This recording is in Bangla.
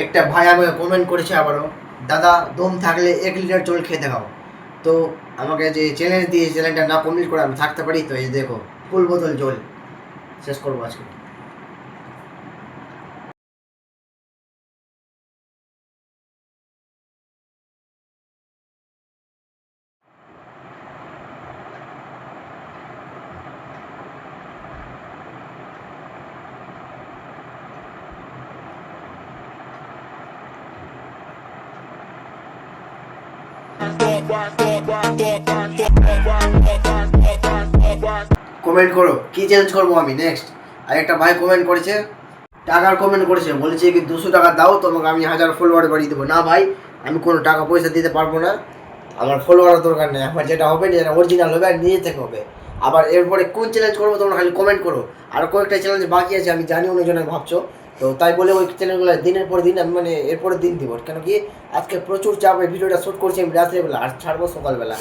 একটা ভাই আমাকে কমেন্ট করেছে আবারও, দাদা দম থাকলে 1 লিটার জল খেয়ে দেখাও। তো আমাকে যে চ্যালেঞ্জ দিয়ে চ্যালেঞ্জটা না কমপ্লিট করে আমি থাকতে পারি? তো এই দেখো, ফুল বোতল জল শেষ করবো আজকে। কমেন্ট করো কি চেঞ্জ করবো আমি নেক্সট। আর একটা ভাই কমেন্ট করেছে, টাকার কমেন্ট করেছে, বলেছে কি 200 টাকা দাও তোমাকে আমি 1000 ফলোয়ার বাড়িয়ে দেবো। না ভাই, আমি কোনো টাকা পয়সা দিতে পারবো না, আমার ফলোয়ারের দরকার নেই। আমার যেটা হবে যেটা অরিজিনাল হবে আর নিজে থেকে হবে। আবার এরপরে কোন চ্যালেঞ্জ করবো তোমরা খালি কমেন্ট করো। আর কয়েকটা চ্যালেঞ্জ বাকি আছে, আমি জানি অনেকজনে ভাবছো। তো তাই বলে ওই চ্যানেলগুলো দিনের পর দিন আমি মানে এরপরে দিন দিব, কেন কি আজকে প্রচুর চাপে ভিডিওটা শ্যুট করছি আমি রাত্রেবেলা, আর ছাড়বো সকালবেলা।